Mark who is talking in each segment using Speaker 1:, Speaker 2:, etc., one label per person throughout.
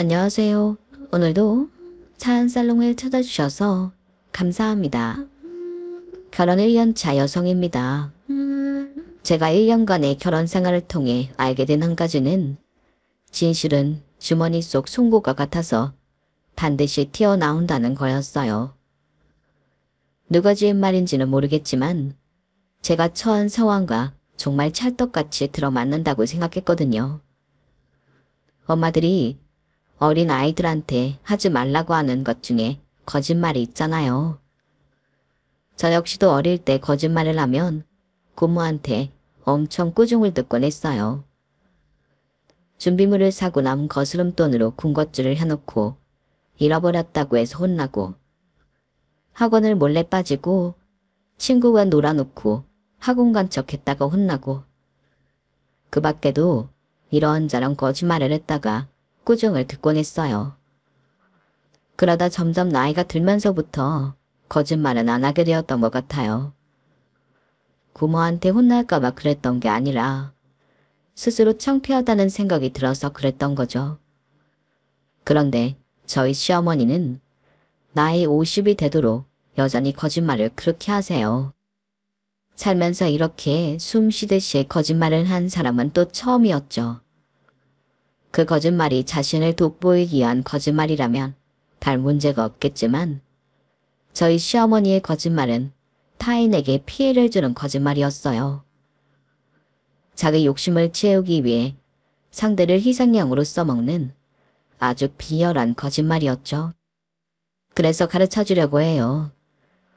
Speaker 1: 안녕하세요. 오늘도 차한살롱을 찾아주셔서 감사합니다. 결혼 1년차 여성입니다. 제가 1년간의 결혼 생활을 통해 알게 된 한 가지는 진실은 주머니 속 송곳과 같아서 반드시 튀어나온다는 거였어요. 누가 지은 말인지는 모르겠지만 제가 처한 상황과 정말 찰떡같이 들어맞는다고 생각했거든요. 엄마들이 어린 아이들한테 하지 말라고 하는 것 중에 거짓말이 있잖아요. 저 역시도 어릴 때 거짓말을 하면 고모한테 엄청 꾸중을 듣곤 했어요. 준비물을 사고 남은 거스름돈으로 군것질을 해놓고 잃어버렸다고 해서 혼나고, 학원을 몰래 빠지고 친구가 놀아놓고 학원 간 척했다가 혼나고, 그 밖에도 이런저런 거짓말을 했다가 꾸중을 듣곤 했어요. 그러다 점점 나이가 들면서부터 거짓말은 안 하게 되었던 것 같아요. 고모한테 혼날까봐 그랬던 게 아니라 스스로 창피하다는 생각이 들어서 그랬던 거죠. 그런데 저희 시어머니는 나이 50이 되도록 여전히 거짓말을 그렇게 하세요. 살면서 이렇게 숨 쉬듯이 거짓말을 한 사람은 또 처음이었죠. 그 거짓말이 자신을 돋보이기 위한 거짓말이라면 별 문제가 없겠지만 저희 시어머니의 거짓말은 타인에게 피해를 주는 거짓말이었어요. 자기 욕심을 채우기 위해 상대를 희생양으로 써먹는 아주 비열한 거짓말이었죠. 그래서 가르쳐주려고 해요.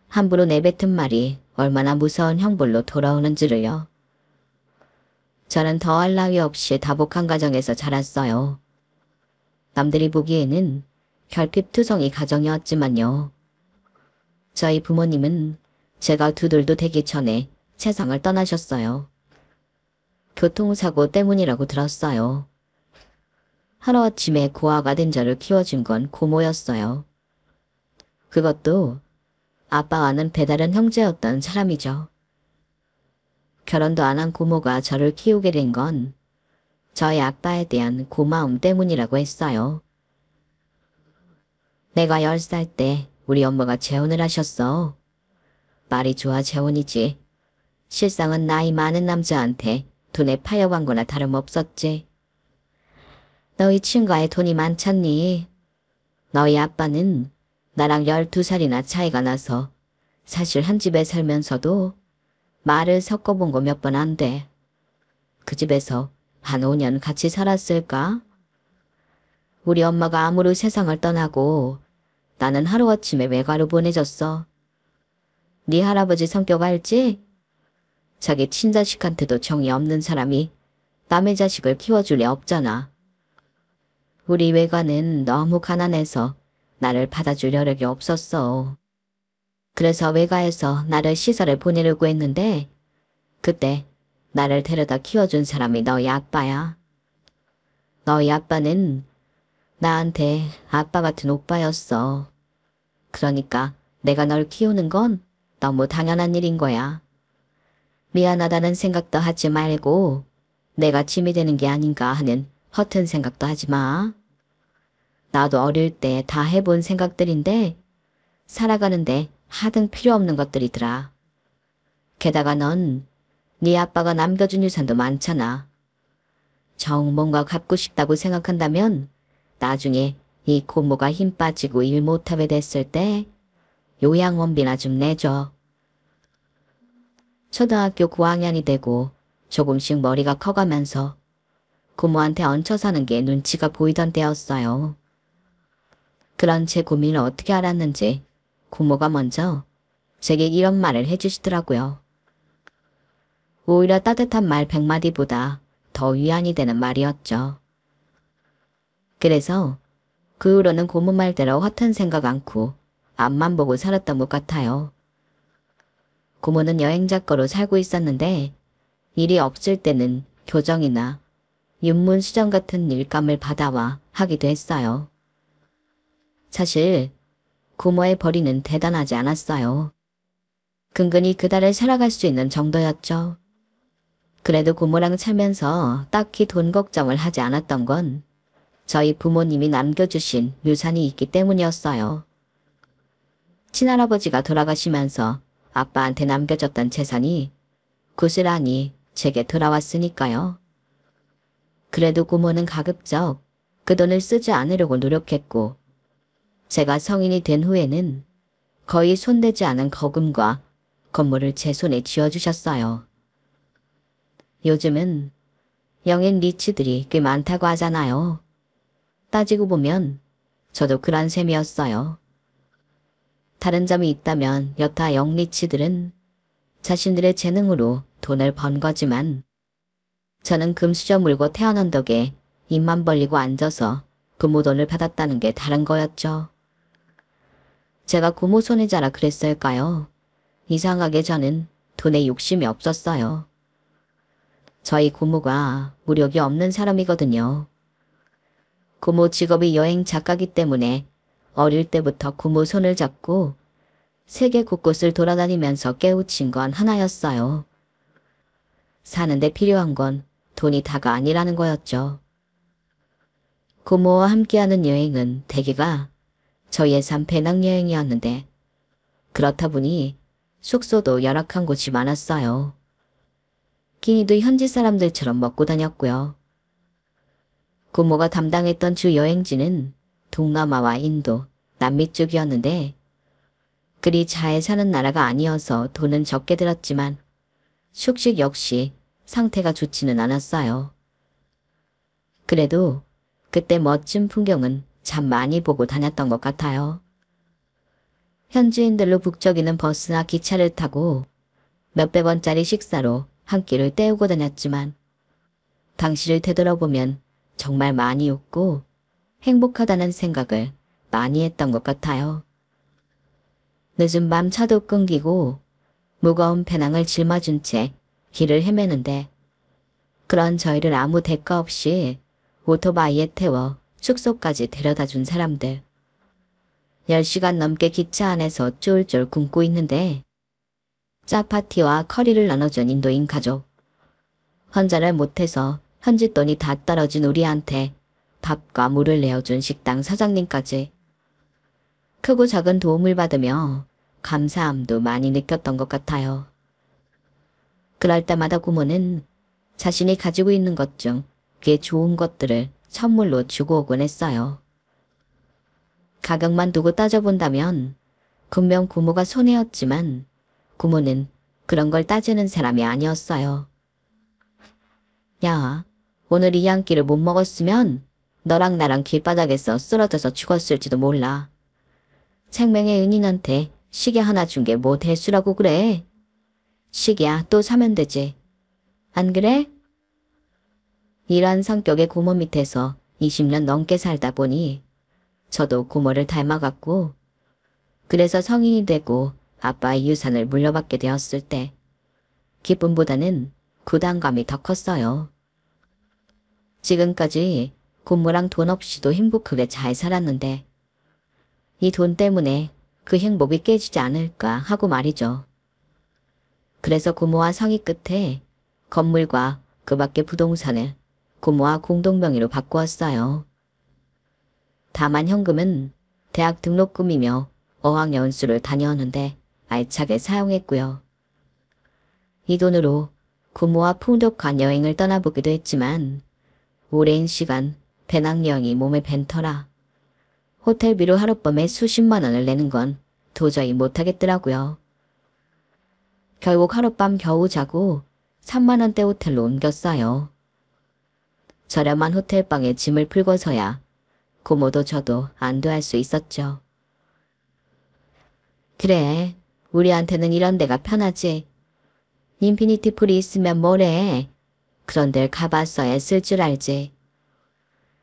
Speaker 1: 함부로 내뱉은 말이 얼마나 무서운 형벌로 돌아오는지를요. 저는 더할 나위 없이 다복한 가정에서 자랐어요. 남들이 보기에는 결핍투성이 가정이었지만요. 저희 부모님은 제가 두들도 되기 전에 세상을 떠나셨어요. 교통사고 때문이라고 들었어요. 하루아침에 고아가 된 저를 키워준 건 고모였어요. 그것도 아빠와는 배다른 형제였던 사람이죠. 결혼도 안 한 고모가 저를 키우게 된 건 저희 아빠에 대한 고마움 때문이라고 했어요. 내가 10살 때 우리 엄마가 재혼을 하셨어. 말이 좋아 재혼이지. 실상은 나이 많은 남자한테 돈에 파여간 거나 다름없었지. 너희 친구에 돈이 많잖니. 너희 아빠는 나랑 12살이나 차이가 나서 사실 한 집에 살면서도 말을 섞어본 거 몇 번 안 돼. 그 집에서 한 5년 같이 살았을까? 우리 엄마가 암으로 세상을 떠나고 나는 하루아침에 외가로 보내졌어. 네 할아버지 성격 알지? 자기 친자식한테도 정이 없는 사람이 남의 자식을 키워줄 리 없잖아. 우리 외가는 너무 가난해서 나를 받아줄 여력이 없었어. 그래서 외가에서 나를 시설에 보내려고 했는데 그때 나를 데려다 키워준 사람이 너희 아빠야. 너희 아빠는 나한테 아빠 같은 오빠였어. 그러니까 내가 널 키우는 건 너무 당연한 일인 거야. 미안하다는 생각도 하지 말고 내가 짐이 되는 게 아닌가 하는 허튼 생각도 하지 마. 나도 어릴 때 다 해본 생각들인데 살아가는데 하등 필요 없는 것들이더라. 게다가 넌 네 아빠가 남겨준 유산도 많잖아. 정 뭔가 갖고 싶다고 생각한다면 나중에 이 고모가 힘 빠지고 일 못하게 됐을 때 요양원비나 좀 내줘. 초등학교 고학년이 되고 조금씩 머리가 커가면서 고모한테 얹혀 사는 게 눈치가 보이던 때였어요. 그런 제 고민을 어떻게 알았는지 고모가 먼저 제게 이런 말을 해주시더라고요. 오히려 따뜻한 말 100마디보다 더 위안이 되는 말이었죠. 그래서 그 후로는 고모 말대로 허튼 생각 않고 앞만 보고 살았던 것 같아요. 고모는 여행작가로 살고 있었는데 일이 없을 때는 교정이나 윤문수정 같은 일감을 받아와 하기도 했어요. 사실 고모의 벌이는 대단하지 않았어요. 근근히 그달을 살아갈 수 있는 정도였죠. 그래도 고모랑 살면서 딱히 돈 걱정을 하지 않았던 건 저희 부모님이 남겨주신 유산이 있기 때문이었어요. 친할아버지가 돌아가시면서 아빠한테 남겨졌던 재산이 고스란히 제게 돌아왔으니까요. 그래도 고모는 가급적 그 돈을 쓰지 않으려고 노력했고, 제가 성인이 된 후에는 거의 손대지 않은 거금과 건물을 제 손에 쥐어주셨어요. 요즘은 영인 리치들이 꽤 많다고 하잖아요. 따지고 보면 저도 그런 셈이었어요. 다른 점이 있다면 여타 영리치들은 자신들의 재능으로 돈을 번 거지만 저는 금수저 물고 태어난 덕에 입만 벌리고 앉아서 고모돈을 받았다는 게 다른 거였죠. 제가 고모 손에 자라 그랬을까요? 이상하게 저는 돈에 욕심이 없었어요. 저희 고모가 무력이 없는 사람이거든요. 고모 직업이 여행 작가기 때문에 어릴 때부터 고모 손을 잡고 세계 곳곳을 돌아다니면서 깨우친 건 하나였어요. 사는데 필요한 건 돈이 다가 아니라는 거였죠. 고모와 함께하는 여행은 대개가 저 예산 배낭여행이었는데 그렇다 보니 숙소도 열악한 곳이 많았어요. 끼니도 현지 사람들처럼 먹고 다녔고요. 고모가 담당했던 주 여행지는 동남아와 인도, 남미 쪽이었는데 그리 잘 사는 나라가 아니어서 돈은 적게 들었지만 숙식 역시 상태가 좋지는 않았어요. 그래도 그때 멋진 풍경은 참 많이 보고 다녔던 것 같아요. 현지인들로 북적이는 버스나 기차를 타고 몇백 원짜리 식사로 한 끼를 때우고 다녔지만 당시를 되돌아보면 정말 많이 웃고 행복하다는 생각을 많이 했던 것 같아요. 늦은 밤 차도 끊기고 무거운 배낭을 짊어진 채 길을 헤매는데 그런 저희를 아무 대가 없이 오토바이에 태워 숙소까지 데려다 준 사람들. 10시간 넘게 기차 안에서 쫄쫄 굶고 있는데 짜파티와 커리를 나눠준 인도인 가족. 혼자를 못해서 현지 돈이 다 떨어진 우리한테 밥과 물을 내어준 식당 사장님까지 크고 작은 도움을 받으며 감사함도 많이 느꼈던 것 같아요. 그럴 때마다 고모는 자신이 가지고 있는 것 중 꽤 좋은 것들을 선물로 주고 오곤 했어요. 가격만 두고 따져본다면 분명 고모가 손해였지만 고모는 그런 걸 따지는 사람이 아니었어요. 야, 오늘 이 한 끼를 못 먹었으면 너랑 나랑 길바닥에서 쓰러져서 죽었을지도 몰라. 생명의 은인한테 시계 하나 준 게 뭐 대수라고 그래. 시계야 또 사면 되지. 안 그래? 이러한 성격의 고모 밑에서 20년 넘게 살다 보니 저도 고모를 닮아갔고 그래서 성인이 되고 아빠의 유산을 물려받게 되었을 때 기쁨보다는 부담감이 더 컸어요. 지금까지 고모랑 돈 없이도 행복하게 잘 살았는데 이 돈 때문에 그 행복이 깨지지 않을까 하고 말이죠. 그래서 고모와 상의 끝에 건물과 그 밖의 부동산을 고모와 공동명의로 바꾸었어요. 다만 현금은 대학 등록금이며 어학연수를 다녀오는데 알차게 사용했고요. 이 돈으로 고모와 풍족한 여행을 떠나보기도 했지만 오랜 시간 배낭여행이 몸에 밴 터라 호텔비로 하룻밤에 수십만 원을 내는 건 도저히 못하겠더라고요. 결국 하룻밤 겨우 자고 3만 원대 호텔로 옮겼어요. 저렴한 호텔방에 짐을 풀고서야 고모도 저도 안도할 수 있었죠. 그래, 우리한테는 이런 데가 편하지. 인피니티 풀이 있으면 뭐래. 그런 데를 가봤어야 쓸 줄 알지.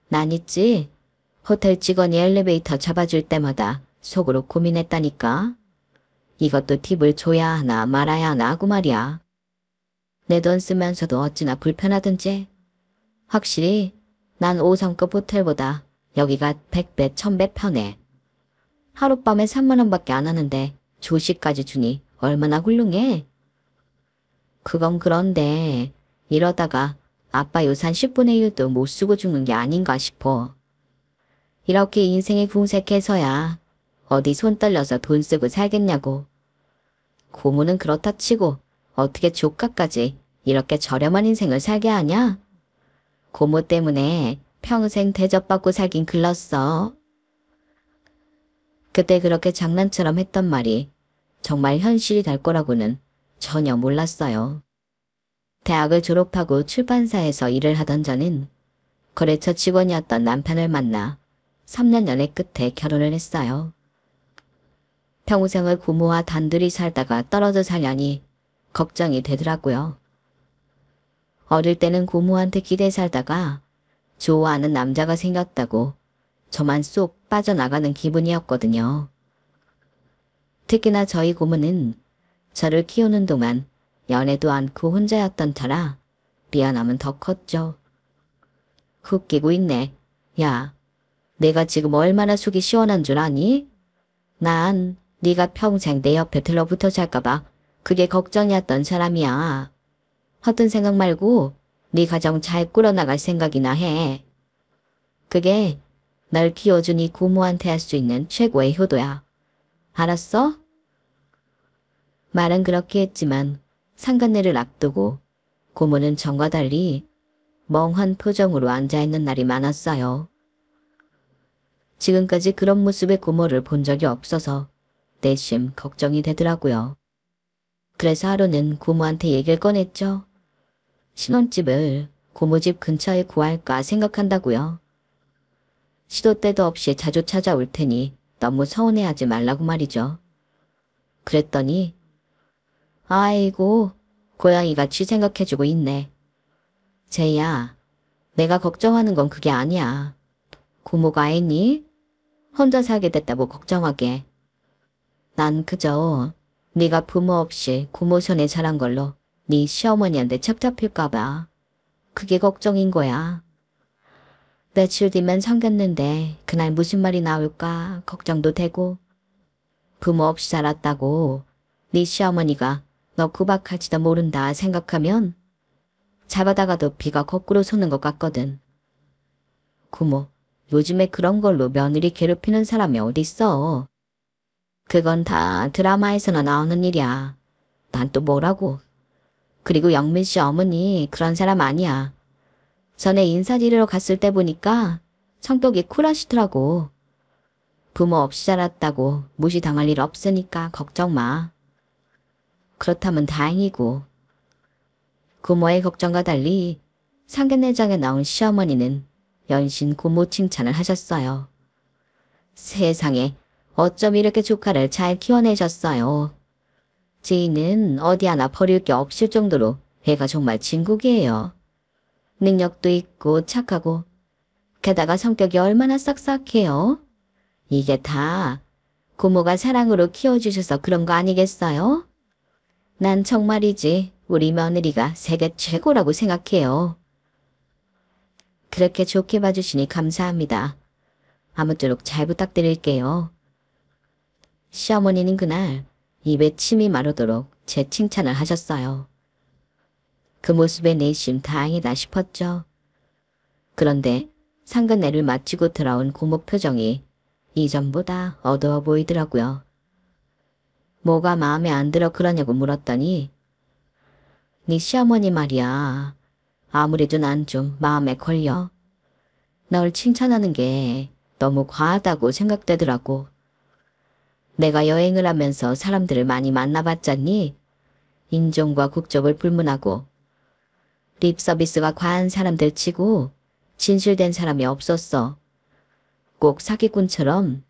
Speaker 1: 난 있지. 호텔 직원이 엘리베이터 잡아줄 때마다 속으로 고민했다니까. 이것도 팁을 줘야 하나 말아야 하나 하고 말이야. 내 돈 쓰면서도 어찌나 불편하든지. 확실히 난 5성급 호텔보다 여기가 100배 1000배 편해. 하룻밤에 3만 원밖에 안 하는데 조식까지 주니 얼마나 훌륭해. 그건 그런데 이러다가 아빠 유산 10분의 1도 못 쓰고 죽는 게 아닌가 싶어. 이렇게 인생이 궁색해서야 어디 손 떨려서 돈 쓰고 살겠냐고. 고모는 그렇다 치고 어떻게 조카까지 이렇게 저렴한 인생을 살게 하냐? 고모 때문에 평생 대접받고 살긴 글렀어. 그때 그렇게 장난처럼 했던 말이 정말 현실이 될 거라고는 전혀 몰랐어요. 대학을 졸업하고 출판사에서 일을 하던 저는 거래처 직원이었던 남편을 만나 3년 연애 끝에 결혼을 했어요. 평생을 고모와 단둘이 살다가 떨어져 살려니 걱정이 되더라고요. 어릴 때는 고모한테 기대 살다가 좋아하는 남자가 생겼다고 저만 쏙 빠져나가는 기분이었거든요. 특히나 저희 고모는 저를 키우는 동안 연애도 않고 혼자였던 터라 미안함은 더 컸죠. 웃기고 있네. 야, 내가 지금 얼마나 속이 시원한 줄 아니? 난 네가 평생 내 옆에 들러붙어 살까봐 그게 걱정이었던 사람이야. 헛된 생각 말고 네 가정 잘 꾸려나갈 생각이나 해. 그게 널 키워준 이 고모한테 할 수 있는 최고의 효도야. 알았어? 말은 그렇게 했지만 상간례를 앞두고 고모는 전과 달리 멍한 표정으로 앉아있는 날이 많았어요. 지금까지 그런 모습의 고모를 본 적이 없어서 내심 걱정이 되더라고요. 그래서 하루는 고모한테 얘기를 꺼냈죠. 신혼집을 고모집 근처에 구할까 생각한다고요. 시도 때도 없이 자주 찾아올 테니 너무 서운해하지 말라고 말이죠. 그랬더니 아이고 고양이같이 생각해주고 있네. 제이야, 내가 걱정하는 건 그게 아니야. 고모가 애니? 혼자 살게 됐다고 걱정하게. 난 그저 네가 부모 없이 고모 손에 자란 걸로 네 시어머니한테 첩잡힐까봐 그게 걱정인 거야. 며칠 뒤면 성겼는데 그날 무슨 말이 나올까 걱정도 되고 부모 없이 자랐다고 네 시어머니가 너 구박할지도 모른다 생각하면 잡아다가도 비가 거꾸로 솟는 것 같거든. 고모, 요즘에 그런 걸로 며느리 괴롭히는 사람이 어딨어. 그건 다 드라마에서나 나오는 일이야. 난 또 뭐라고. 그리고 영민 씨 어머니 그런 사람 아니야. 전에 인사드리러 갔을 때 보니까 성격이 쿨하시더라고. 부모 없이 자랐다고 무시당할 일 없으니까 걱정 마. 그렇다면 다행이고. 고모의 걱정과 달리 상견례장에 나온 시어머니는 연신 고모 칭찬을 하셨어요. 세상에 어쩜 이렇게 조카를 잘 키워내셨어요. 지인은 어디 하나 버릴 게 없을 정도로 애가 정말 진국이에요. 능력도 있고 착하고 게다가 성격이 얼마나 싹싹해요. 이게 다 고모가 사랑으로 키워주셔서 그런 거 아니겠어요? 난 정말이지 우리 며느리가 세계 최고라고 생각해요. 그렇게 좋게 봐주시니 감사합니다. 아무쪼록 잘 부탁드릴게요. 시어머니는 그날 입에 침이 마르도록 제 칭찬을 하셨어요. 그 모습에 내심 다행이다 싶었죠. 그런데 상견례를 마치고 돌아온 고모 표정이 이전보다 어두워 보이더라고요. 뭐가 마음에 안 들어 그러냐고 물었더니 네 시어머니 말이야. 아무래도 난 좀 마음에 걸려. 널 칭찬하는 게 너무 과하다고 생각되더라고. 내가 여행을 하면서 사람들을 많이 만나봤잖니? 인종과 국적을 불문하고 립 서비스가 과한 사람들 치고 진실된 사람이 없었어. 꼭 사기꾼처럼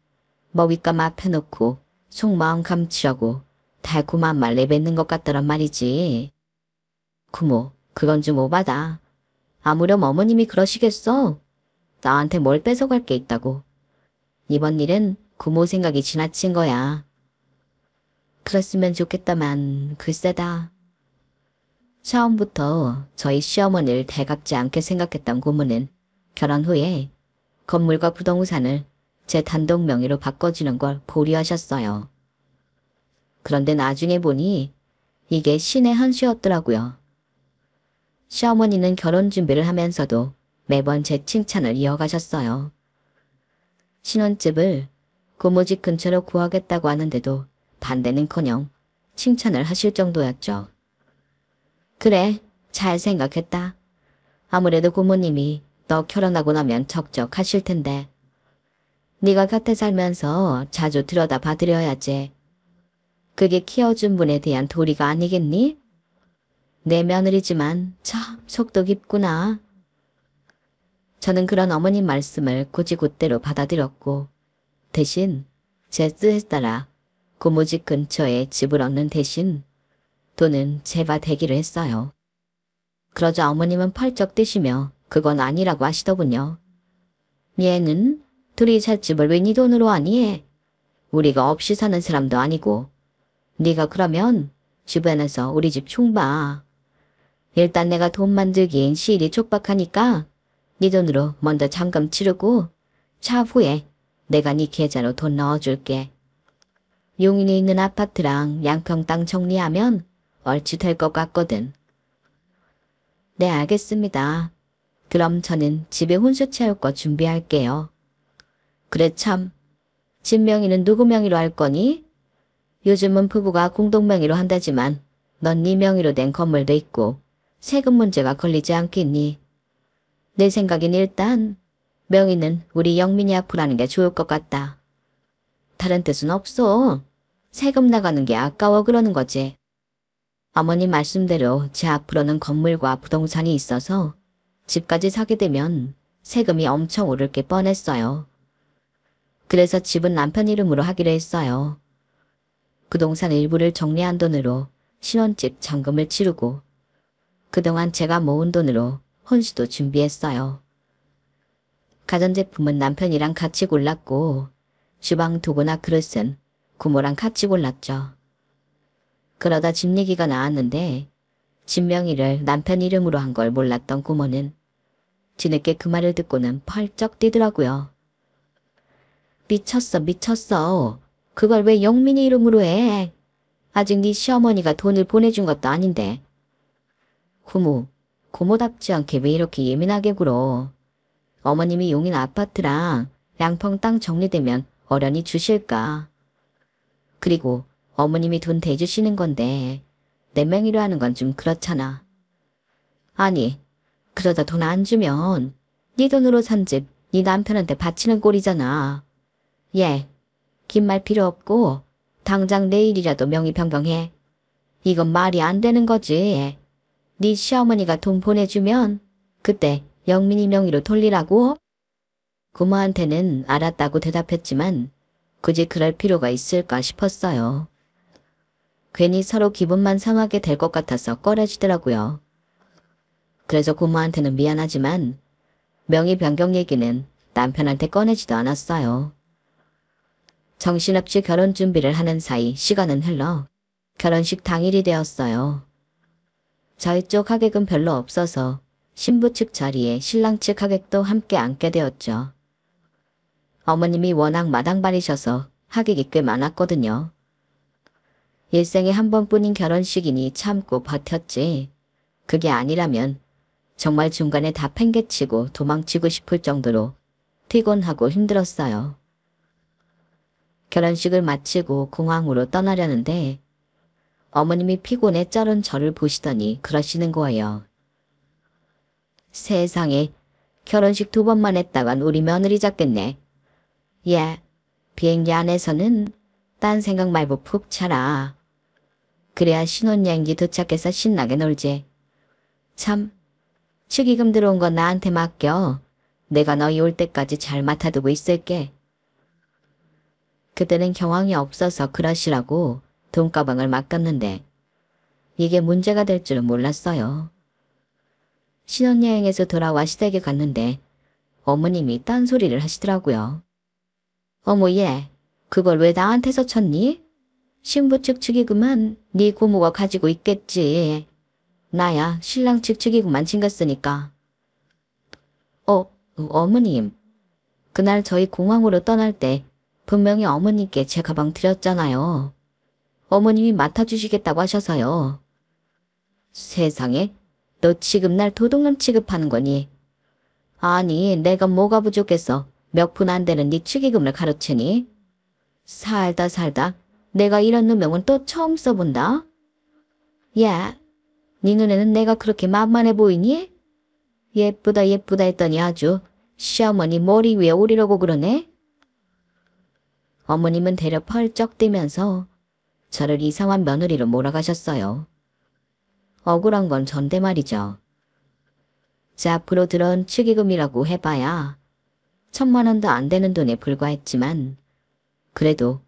Speaker 1: 먹잇감 앞에 놓고 속마음 감추려고 달콤한 말 내뱉는 것 같더란 말이지. 고모, 그건 좀 오바다. 아무렴 어머님이 그러시겠어? 나한테 뭘 뺏어갈 게 있다고. 이번 일은 고모 생각이 지나친 거야. 그랬으면 좋겠다만 글쎄다. 처음부터 저희 시어머니를 달갑지 않게 생각했던 고모는 결혼 후에 건물과 부동산을 제 단독 명의로 바꿔주는 걸 고려하셨어요. 그런데 나중에 보니 이게 신의 한 수였더라고요. 시어머니는 결혼 준비를 하면서도 매번 제 칭찬을 이어가셨어요. 신혼집을 고모집 근처로 구하겠다고 하는데도 반대는커녕 칭찬을 하실 정도였죠. 그래, 잘 생각했다. 아무래도 고모님이 너 결혼하고 나면 적적하실 텐데. 네가 곁에 살면서 자주 들여다 봐드려야지. 그게 키워준 분에 대한 도리가 아니겠니? 내 며느리지만 참 속도 깊구나. 저는 그런 어머님 말씀을 곧이곧대로 받아들였고 대신 제 뜻에 따라 고모집 근처에 집을 얻는 대신 돈은 제가 대기를 했어요. 그러자 어머님은 펄쩍 뛰시며 그건 아니라고 하시더군요. 얘는 둘이 살 집을 왜 네 돈으로 하니? 우리가 없이 사는 사람도 아니고 네가 그러면 주변에서 우리 집 총봐. 일단 내가 돈 만들기엔 시일이 촉박하니까 네 돈으로 먼저 잔금 치르고 차후에 내가 네 계좌로 돈 넣어줄게. 용인에 있는 아파트랑 양평 땅 정리하면 얼추 될 것 같거든. 네, 알겠습니다. 그럼 저는 집에 혼수 채울 거 준비할게요. 그래 참. 집 명의는 누구 명의로 할 거니? 요즘은 부부가 공동 명의로 한다지만 넌 네 명의로 된 건물도 있고 세금 문제가 걸리지 않겠니? 내 생각엔 일단 명의는 우리 영민이 앞으로 하는 게 좋을 것 같다. 다른 뜻은 없어. 세금 나가는 게 아까워 그러는 거지. 어머니 말씀대로 제 앞으로는 건물과 부동산이 있어서 집까지 사게 되면 세금이 엄청 오를 게 뻔했어요. 그래서 집은 남편 이름으로 하기로 했어요. 부동산 일부를 정리한 돈으로 신혼집 잔금을 치르고 그동안 제가 모은 돈으로 혼수도 준비했어요. 가전제품은 남편이랑 같이 골랐고 주방 도구나 그릇은 고모랑 같이 골랐죠. 그러다 집 얘기가 나왔는데 집 명의를 남편 이름으로 한 걸 몰랐던 고모는 뒤늦게 그 말을 듣고는 펄쩍 뛰더라고요. 미쳤어 미쳤어. 그걸 왜 영민이 이름으로 해. 아직 네 시어머니가 돈을 보내준 것도 아닌데. 고모답지 않게 왜 이렇게 예민하게 굴어. 어머님이 용인 아파트랑 양평 땅 정리되면 어련히 주실까. 그리고 어머님이 돈 대주시는 건데 내 명의로 하는 건 좀 그렇잖아. 아니, 그러다 돈 안 주면 네 돈으로 산 집 네 남편한테 바치는 꼴이잖아. 예, 긴 말 필요 없고 당장 내일이라도 명의 변경해. 이건 말이 안 되는 거지. 네 시어머니가 돈 보내주면 그때 영민이 명의로 돌리라고? 고모한테는 알았다고 대답했지만 굳이 그럴 필요가 있을까 싶었어요. 괜히 서로 기분만 상하게 될 것 같아서 꺼려지더라고요. 그래서 고모한테는 미안하지만 명의 변경 얘기는 남편한테 꺼내지도 않았어요. 정신없이 결혼 준비를 하는 사이 시간은 흘러 결혼식 당일이 되었어요. 저희 쪽 하객은 별로 없어서 신부 측 자리에 신랑 측 하객도 함께 앉게 되었죠. 어머님이 워낙 마당발이셔서 하객이 꽤 많았거든요. 일생에 한 번뿐인 결혼식이니 참고 버텼지. 그게 아니라면 정말 중간에 다 팽개치고 도망치고 싶을 정도로 피곤하고 힘들었어요. 결혼식을 마치고 공항으로 떠나려는데 어머님이 피곤에 쩔은 저를 보시더니 그러시는 거예요. 세상에, 결혼식 2번만 했다간 우리 며느리 잡겠네. 예, 비행기 안에서는 딴 생각 말고 푹 자라. 그래야 신혼여행지 도착해서 신나게 놀지. 참, 축의금 들어온 건 나한테 맡겨. 내가 너희 올 때까지 잘 맡아두고 있을게. 그때는 경황이 없어서 그러시라고 돈가방을 맡겼는데 이게 문제가 될 줄은 몰랐어요. 신혼여행에서 돌아와 시댁에 갔는데 어머님이 딴소리를 하시더라고요. 어머 얘, 그걸 왜 나한테서 쳤니? 신부 측 축의금은 네 고모가 가지고 있겠지. 나야 신랑 측 축의금만 챙겼으니까. 어머님. 그날 저희 공항으로 떠날 때 분명히 어머님께 제 가방 드렸잖아요. 어머님이 맡아주시겠다고 하셔서요. 세상에, 너 지금 날 도둑놈 취급하는 거니? 아니, 내가 뭐가 부족해서 몇 푼 안 되는 네 축의금을 가로채니? 살다 살다 내가 이런 누명은 또 처음 써본다. 야, 네 눈에는 내가 그렇게 만만해 보이니? 예쁘다 예쁘다 했더니 아주 시어머니 머리 위에 오르려고 그러네. 어머님은 대려 펄쩍 뛰면서 저를 이상한 며느리로 몰아가셨어요. 억울한 건 전데 말이죠. 제 앞으로 들어온 축의금이라고 해봐야 1,000만 원도 안 되는 돈에 불과했지만 그래도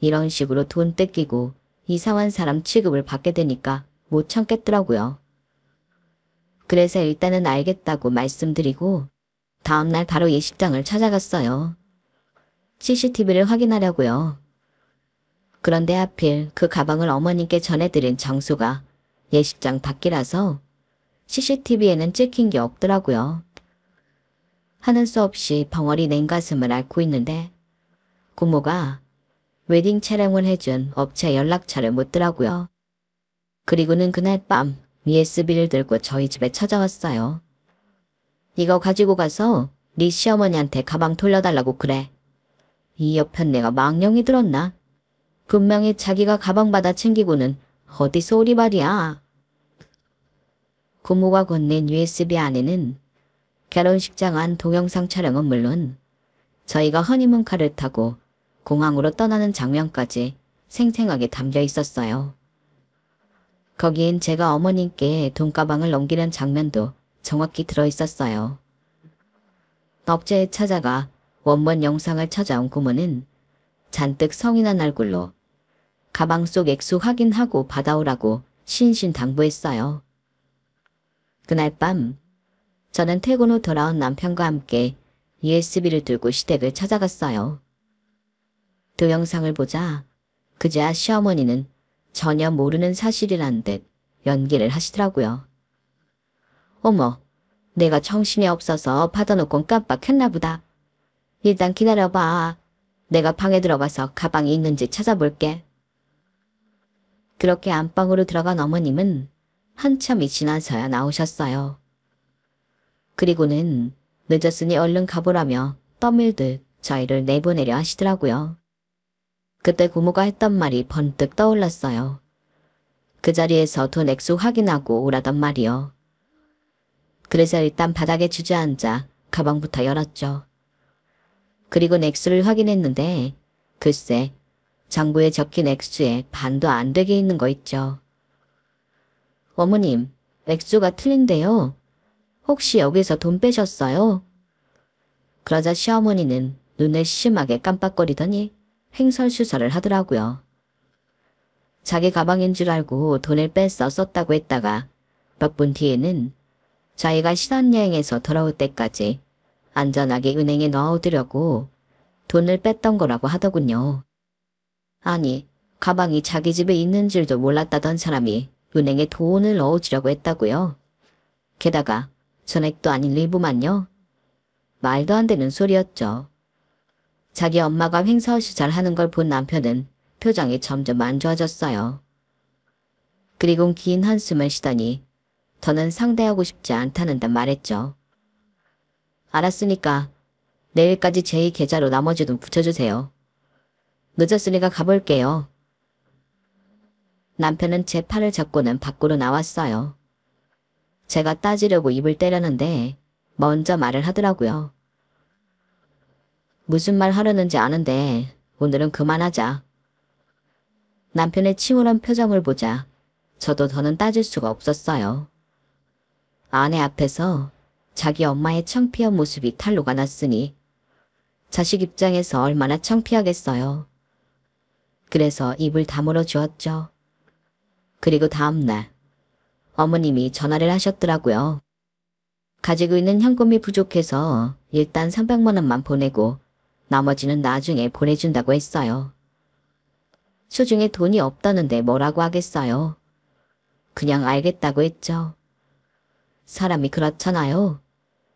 Speaker 1: 이런 식으로 돈 뜯기고 이상한 사람 취급을 받게 되니까 못 참겠더라고요. 그래서 일단은 알겠다고 말씀드리고 다음날 바로 예식장을 찾아갔어요. CCTV를 확인하려고요. 그런데 하필 그 가방을 어머님께 전해드린 장소가 예식장 밖이라서 CCTV에는 찍힌 게 없더라고요. 하는 수 없이 벙어리 냉가슴을 앓고 있는데 고모가 웨딩 촬영을 해준 업체 연락처를 묻더라고요. 그리고는 그날 밤 USB를 들고 저희 집에 찾아왔어요. 이거 가지고 가서 네 시어머니한테 가방 돌려달라고 그래. 이 옆편 내가 망령이 들었나? 분명히 자기가 가방 받아 챙기고는 어디서 오리발이야. 고모가 건넨 USB 안에는 결혼식장 안 동영상 촬영은 물론 저희가 허니문카를 타고 공항으로 떠나는 장면까지 생생하게 담겨 있었어요. 거기엔 제가 어머님께 돈가방을 넘기는 장면도 정확히 들어있었어요. 업체에 찾아가 원본 영상을 찾아온 고모는 잔뜩 성이 난 얼굴로 가방 속 액수 확인하고 받아오라고 신신당부했어요. 그날 밤 저는 퇴근 후 돌아온 남편과 함께 USB를 들고 시댁을 찾아갔어요. 동영상을 보자 그제야 시어머니는 전혀 모르는 사실이란 듯 연기를 하시더라고요. 어머, 내가 정신이 없어서 받아놓곤 깜빡했나 보다. 일단 기다려봐. 내가 방에 들어가서 가방이 있는지 찾아볼게. 그렇게 안방으로 들어간 어머님은 한참이 지나서야 나오셨어요. 그리고는 늦었으니 얼른 가보라며 떠밀듯 저희를 내보내려 하시더라고요. 그때 고모가 했던 말이 번뜩 떠올랐어요. 그 자리에서 돈 액수 확인하고 오라던 말이요. 그래서 일단 바닥에 주저앉아 가방부터 열었죠. 그리고 액수를 확인했는데 글쎄 장부에 적힌 액수의 반도 안 되게 있는 거 있죠. 어머님, 액수가 틀린데요. 혹시 여기서 돈 빼셨어요? 그러자 시어머니는 눈을 심하게 깜빡거리더니 횡설수설을 하더라고요. 자기 가방인 줄 알고 돈을 뺏어 썼다고 했다가 몇 분 뒤에는 자기가 신혼여행에서 돌아올 때까지 안전하게 은행에 넣어두려고 돈을 뺐던 거라고 하더군요. 아니, 가방이 자기 집에 있는 줄도 몰랐다던 사람이 은행에 돈을 넣어주려고 했다고요. 게다가 전액도 아닌 일부만요. 말도 안 되는 소리였죠. 자기 엄마가 횡설수설하는 걸 본 남편은 표정이 점점 안 좋아졌어요. 그리고 긴 한숨을 쉬더니 더는 상대하고 싶지 않다는 듯 말했죠. 알았으니까 내일까지 제2 계좌로 나머지 돈 붙여주세요. 늦었으니까 가볼게요. 남편은 제 팔을 잡고는 밖으로 나왔어요. 제가 따지려고 입을 때렸는데 먼저 말을 하더라고요. 무슨 말 하려는지 아는데 오늘은 그만하자. 남편의 침울한 표정을 보자 저도 더는 따질 수가 없었어요. 아내 앞에서 자기 엄마의 창피한 모습이 탄로가 났으니 자식 입장에서 얼마나 창피하겠어요. 그래서 입을 다물어 주었죠. 그리고 다음날 어머님이 전화를 하셨더라고요. 가지고 있는 현금이 부족해서 일단 300만 원만 보내고 나머지는 나중에 보내준다고 했어요. 수중에 돈이 없다는데 뭐라고 하겠어요. 그냥 알겠다고 했죠. 사람이 그렇잖아요.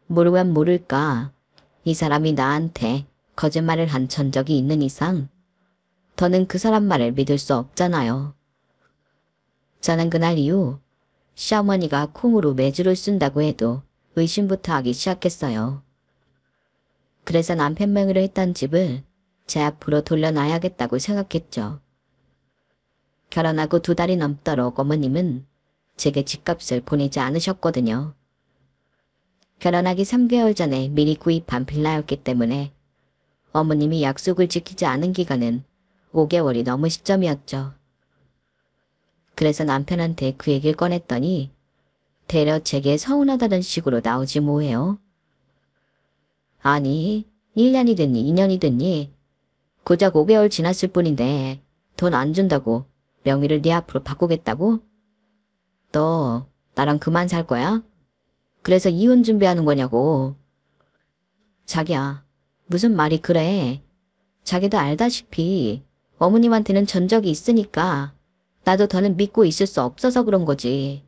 Speaker 1: 모르면 모를까. 이 사람이 나한테 거짓말을 한 전적이 있는 이상 더는 그 사람 말을 믿을 수 없잖아요. 저는 그날 이후 시어머니가 콩으로 매주를 쓴다고 해도 의심부터 하기 시작했어요. 그래서 남편 명의로 했던 집을 제 앞으로 돌려놔야겠다고 생각했죠. 결혼하고 2달이 넘도록 어머님은 제게 집값을 보내지 않으셨거든요. 결혼하기 3개월 전에 미리 구입한 빌라였기 때문에 어머님이 약속을 지키지 않은 기간은 5개월이 넘은 시점이었죠. 그래서 남편한테 그 얘기를 꺼냈더니 되려 제게 서운하다는 식으로 나오지 뭐예요. 아니, 1년이 됐니 2년이 됐니 고작 5개월 지났을 뿐인데 돈 안 준다고 명의를 네 앞으로 바꾸겠다고? 너 나랑 그만 살 거야? 그래서 이혼 준비하는 거냐고. 자기야, 무슨 말이 그래. 자기도 알다시피 어머님한테는 전적이 있으니까 나도 더는 믿고 있을 수 없어서 그런 거지.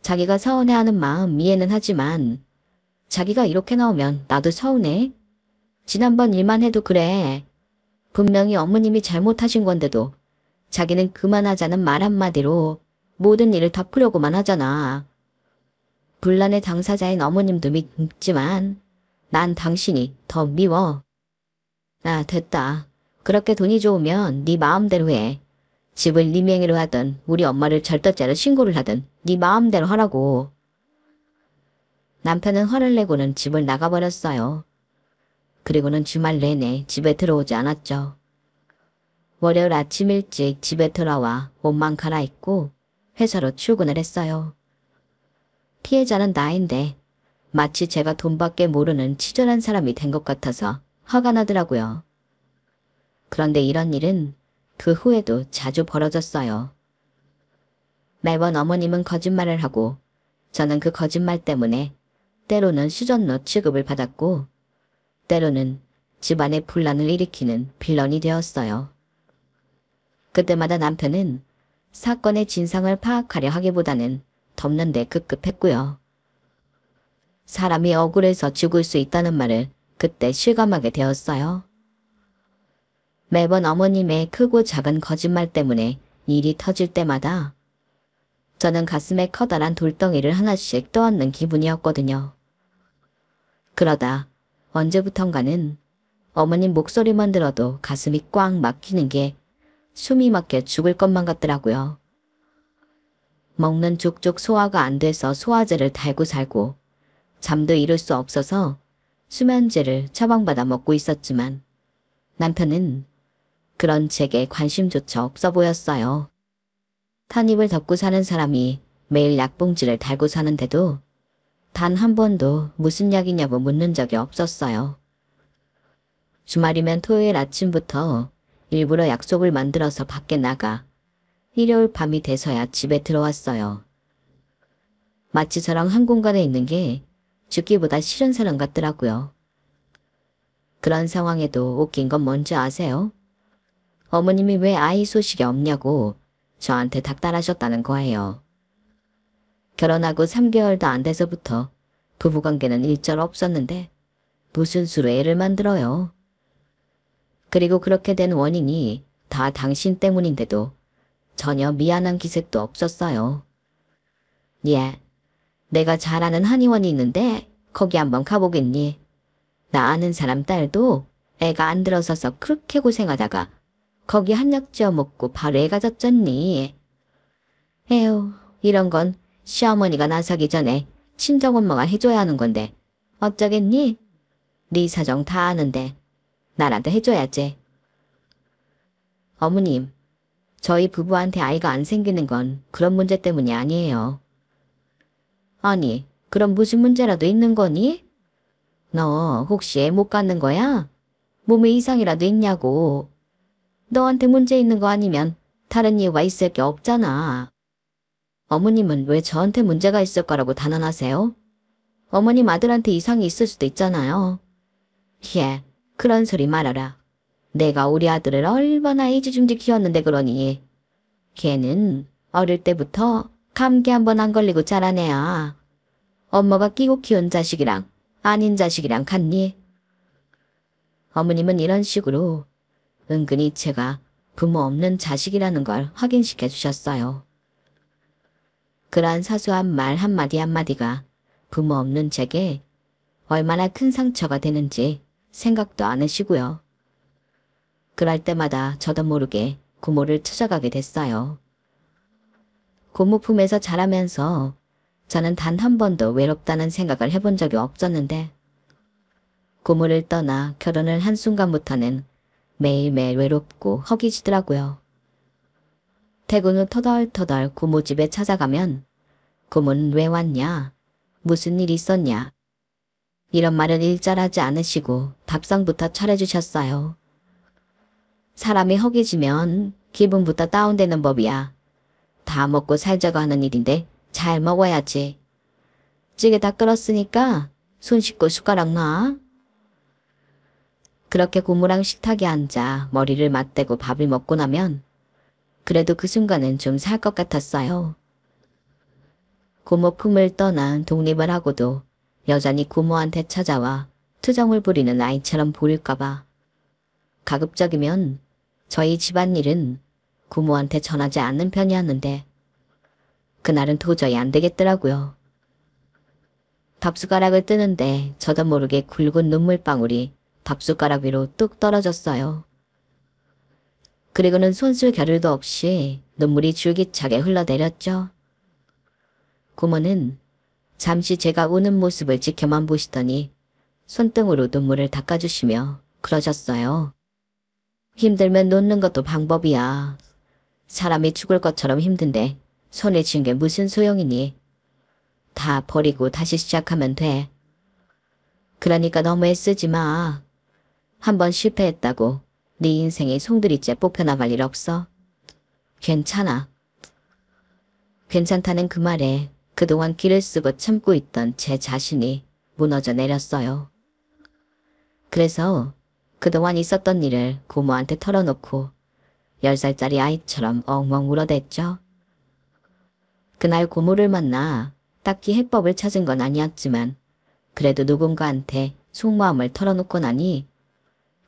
Speaker 1: 자기가 서운해하는 마음 이해는 하지만 자기가 이렇게 나오면 나도 서운해. 지난번 일만 해도 그래. 분명히 어머님이 잘못하신 건데도 자기는 그만하자는 말 한마디로 모든 일을 덮으려고만 하잖아. 분란의 당사자인 어머님도 믿지만 난 당신이 더 미워. 아, 됐다. 그렇게 돈이 좋으면 네 마음대로 해. 집을 네 명의로 하든 우리 엄마를 절도죄로 신고를 하든 네 마음대로 하라고. 남편은 화를 내고는 집을 나가버렸어요. 그리고는 주말 내내 집에 들어오지 않았죠. 월요일 아침 일찍 집에 돌아와 옷만 갈아입고 회사로 출근을 했어요. 피해자는 나인데 마치 제가 돈밖에 모르는 치졸한 사람이 된 것 같아서 화가 나더라고요. 그런데 이런 일은 그 후에도 자주 벌어졌어요. 매번 어머님은 거짓말을 하고 저는 그 거짓말 때문에 때로는 수전료 취급을 받았고 때로는 집안에 분란을 일으키는 빌런이 되었어요. 그때마다 남편은 사건의 진상을 파악하려 하기보다는 덮는 데 급급했고요. 사람이 억울해서 죽을 수 있다는 말을 그때 실감하게 되었어요. 매번 어머님의 크고 작은 거짓말 때문에 일이 터질 때마다 저는 가슴에 커다란 돌덩이를 하나씩 떠안는 기분이었거든요. 그러다 언제부턴가는 어머님 목소리만 들어도 가슴이 꽉 막히는 게 숨이 막혀 죽을 것만 같더라고요. 먹는 족족 소화가 안 돼서 소화제를 달고 살고 잠도 이룰 수 없어서 수면제를 처방받아 먹고 있었지만 남편은 그런 제게 관심조차 없어 보였어요. 탄입을 덮고 사는 사람이 매일 약봉지를 달고 사는데도 단 한 번도 무슨 약이냐고 묻는 적이 없었어요. 주말이면 토요일 아침부터 일부러 약속을 만들어서 밖에 나가 일요일 밤이 돼서야 집에 들어왔어요. 마치 저랑 한 공간에 있는 게 죽기보다 싫은 사람 같더라고요. 그런 상황에도 웃긴 건 뭔지 아세요? 어머님이 왜 아이 소식이 없냐고 저한테 닥달하셨다는 거예요. 결혼하고 3개월도 안 돼서부터 부부관계는 일절 없었는데 무슨 수로 애를 만들어요. 그리고 그렇게 된 원인이 다 당신 때문인데도 전혀 미안한 기색도 없었어요. 예, 내가 잘 아는 한의원이 있는데 거기 한번 가보겠니? 나 아는 사람 딸도 애가 안 들어서서 그렇게 고생하다가 거기 한약 지어 먹고 바로 애가 졌잖니. 에휴, 이런 건 시어머니가 나서기 전에 친정엄마가 해줘야 하는 건데 어쩌겠니? 네 사정 다 아는데 나라도 해줘야지. 어머님, 저희 부부한테 아이가 안 생기는 건 그런 문제 때문이 아니에요. 아니, 그럼 무슨 문제라도 있는 거니? 너 혹시 애 못 갖는 거야? 몸에 이상이라도 있냐고. 너한테 문제 있는 거 아니면 다른 이유가 있을 게 없잖아. 어머님은 왜 저한테 문제가 있을 거라고 단언하세요? 어머님 아들한테 이상이 있을 수도 있잖아요. 예, 그런 소리 말아라. 내가 우리 아들을 얼마나 애지중지 키웠는데 그러니. 걔는 어릴 때부터 감기 한 번 안 걸리고 자란 애야. 엄마가 끼고 키운 자식이랑 아닌 자식이랑 같니? 어머님은 이런 식으로 은근히 제가 부모 없는 자식이라는 걸 확인시켜 주셨어요. 그러한 사소한 말 한마디 한마디가 부모 없는 제게 얼마나 큰 상처가 되는지 생각도 안 하시고요. 그럴 때마다 저도 모르게 고모를 찾아가게 됐어요. 고모 품에서 자라면서 저는 단 한 번도 외롭다는 생각을 해본 적이 없었는데 고모를 떠나 결혼을 한 순간부터는 매일매일 외롭고 허기지더라고요. 퇴근 후 터덜터덜 고모 집에 찾아가면 고모는 왜 왔냐? 무슨 일 있었냐? 이런 말은 일절하지 않으시고 밥상부터 차려주셨어요. 사람이 허기지면 기분부터 다운되는 법이야. 다 먹고 살자고 하는 일인데 잘 먹어야지. 찌개 다 끓었으니까 손 씻고 숟가락 놔. 그렇게 고모랑 식탁에 앉아 머리를 맞대고 밥을 먹고 나면 그래도 그 순간은 좀 살 것 같았어요. 고모 품을 떠난 독립을 하고도 여전히 고모한테 찾아와 투정을 부리는 아이처럼 보일까봐. 가급적이면 저희 집안일은 고모한테 전하지 않는 편이었는데 그날은 도저히 안 되겠더라고요. 밥숟가락을 뜨는데 저도 모르게 굵은 눈물방울이 밥숟가락 위로 뚝 떨어졌어요. 그리고는 손쓸 겨를도 없이 눈물이 줄기차게 흘러내렸죠. 고모는 잠시 제가 우는 모습을 지켜만 보시더니 손등으로 눈물을 닦아주시며 그러셨어요. 힘들면 놓는 것도 방법이야. 사람이 죽을 것처럼 힘든데 손에 쥔 게 무슨 소용이니. 다 버리고 다시 시작하면 돼. 그러니까 너무 애쓰지 마. 한번 실패했다고 네 인생이 송두리째 뽑혀나갈 일 없어. 괜찮아. 괜찮다는 그 말에 그동안 기를 쓰고 참고 있던 제 자신이 무너져 내렸어요. 그래서 그동안 있었던 일을 고모한테 털어놓고 10살짜리 아이처럼 엉엉 울어댔죠. 그날 고모를 만나 딱히 해법을 찾은 건 아니었지만 그래도 누군가한테 속마음을 털어놓고 나니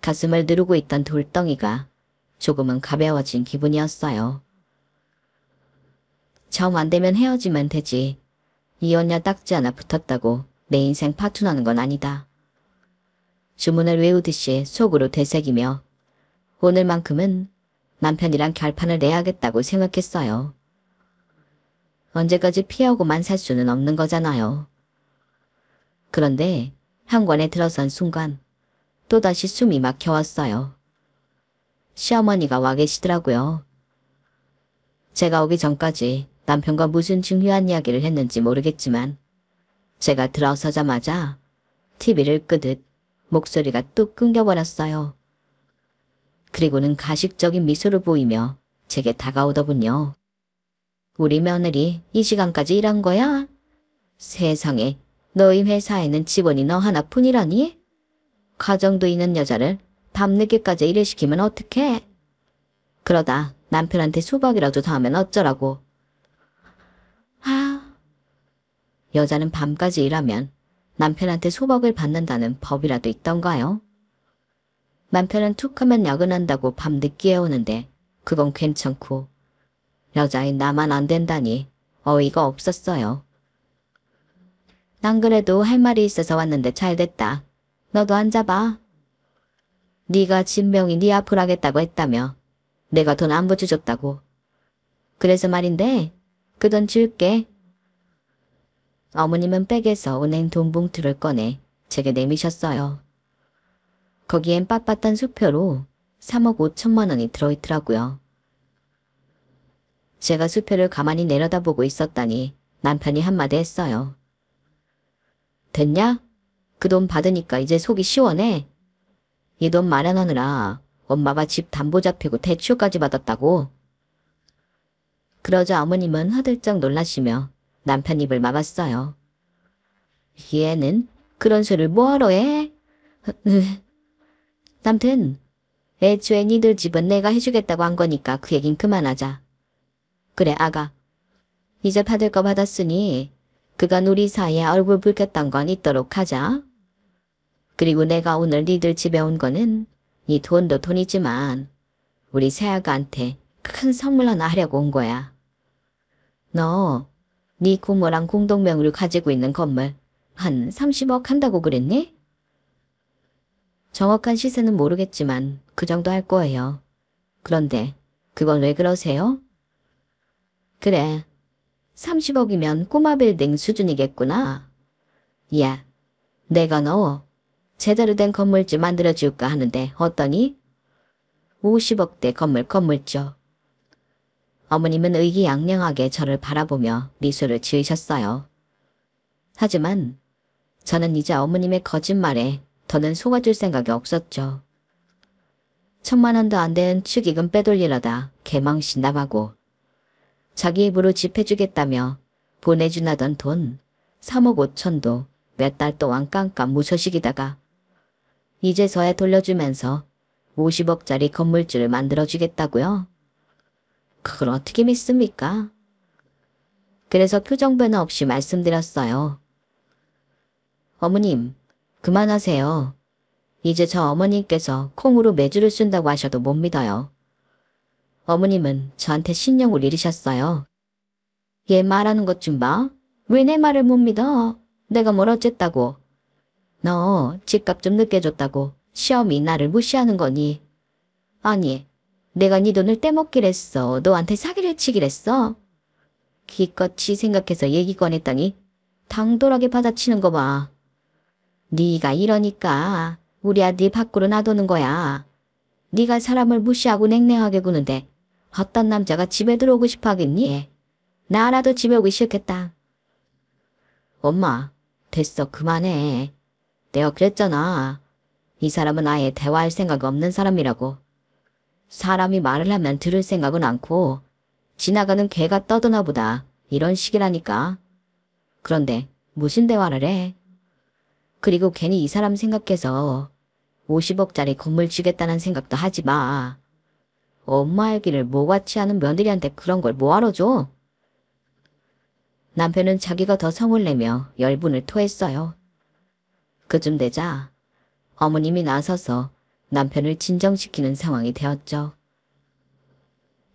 Speaker 1: 가슴을 누르고 있던 돌덩이가 조금은 가벼워진 기분이었어요. 정 안 되면 헤어지면 되지. 이혼녀 딱지 하나 붙었다고 내 인생 파투나는 건 아니다. 주문을 외우듯이 속으로 되새기며 오늘만큼은 남편이랑 결판을 내야겠다고 생각했어요. 언제까지 피하고만 살 수는 없는 거잖아요. 그런데 현관에 들어선 순간 또다시 숨이 막혀왔어요. 시어머니가 와 계시더라고요. 제가 오기 전까지 남편과 무슨 중요한 이야기를 했는지 모르겠지만 제가 들어서자마자 TV를 끄듯 목소리가 뚝 끊겨버렸어요. 그리고는 가식적인 미소를 보이며 제게 다가오더군요. 우리 며느리 이 시간까지 일한 거야? 세상에, 너희 회사에는 직원이 너 하나뿐이라니? 가정도 있는 여자를 밤늦게까지 일을 시키면 어떡해? 그러다 남편한테 수박이라도 더 하면 어쩌라고. 여자는 밤까지 일하면 남편한테 소박을 받는다는 법이라도 있던가요? 남편은 툭 하면 야근한다고 밤늦게 오는데 그건 괜찮고 여자인 나만 안 된다니 어이가 없었어요. 난 그래도 할 말이 있어서 왔는데 잘됐다. 너도 앉아봐. 네가 진명이 네 앞을 하겠다고 했다며 내가 돈 안 붙여줬다고. 그래서 말인데 그 돈 줄게. 어머님은 백에서 은행 돈 봉투를 꺼내 제게 내미셨어요. 거기엔 빳빳한 수표로 3억 5천만 원이 들어있더라고요. 제가 수표를 가만히 내려다보고 있었다니 남편이 한마디 했어요. 됐냐? 그 돈 받으니까 이제 속이 시원해. 이 돈 마련하느라 엄마가 집 담보 잡히고 대출까지 받았다고. 그러자 어머님은 화들짝 놀라시며 남편 입을 막았어요. 얘는 그런 소리를 뭐하러 해? 남튼 애초에 니들 집은 내가 해주겠다고 한 거니까 그 얘긴 그만하자. 그래 아가. 이제 받을 거 받았으니 그간 우리 사이에 얼굴 붉혔던 건 있도록 하자. 그리고 내가 오늘 니들 집에 온 거는 이 돈도 돈이지만 우리 새아가한테 큰 선물 하나 하려고 온 거야. 너 네 고모랑 공동명의로 가지고 있는 건물 한 30억 한다고 그랬니? 정확한 시세는 모르겠지만 그 정도 할 거예요. 그런데 그건 왜 그러세요? 그래, 30억이면 꼬마 빌딩 수준이겠구나. 야, 내가 너 제대로 된 건물주 만들어줄까 하는데 어떠니? 50억대 건물주. 어머님은 의기양양하게 저를 바라보며 미소를 지으셨어요. 하지만 저는 이제 어머님의 거짓말에 더는 속아줄 생각이 없었죠. 1,000만 원도 안 되는 축의금 빼돌리려다 개망신당하고 자기 입으로 집 해주겠다며 보내주나던 돈 3억 5천도 몇 달 동안 깜깜 무소식이다가 이제서야 돌려주면서 50억짜리 건물주를 만들어주겠다고요? 그걸 어떻게 믿습니까? 그래서 표정 변화 없이 말씀드렸어요. 어머님, 그만하세요. 이제 저 어머님께서 콩으로 매주를 쓴다고 하셔도 못 믿어요. 어머님은 저한테 신용을 잃으셨어요. 얘 말하는 것 좀 봐. 왜 내 말을 못 믿어? 내가 뭘 어쨌다고. 너 집값 좀 늦게 줬다고 시험이 나를 무시하는 거니? 아니, 내가 네 돈을 떼먹기랬어. 너한테 사기를 치기랬어. 기껏이 생각해서 얘기 꺼냈더니 당돌하게 받아치는 거 봐. 네가 이러니까 우리 아들 밖으로 놔두는 거야. 네가 사람을 무시하고 냉랭하게 구는데 어떤 남자가 집에 들어오고 싶어 하겠니? 나라도 집에 오기 싫겠다. 엄마, 됐어. 그만해. 내가 그랬잖아. 이 사람은 아예 대화할 생각 없는 사람이라고. 사람이 말을 하면 들을 생각은 않고 지나가는 개가 떠드나 보다. 이런 식이라니까. 그런데 무슨 대화를 해? 그리고 괜히 이 사람 생각해서 50억짜리 건물 주겠다는 생각도 하지 마. 엄마 알기를 모같이 하는 며느리한테 그런 걸 뭐하러 줘? 남편은 자기가 더 성을 내며 열분을 토했어요. 그쯤 되자 어머님이 나서서 남편을 진정시키는 상황이 되었죠.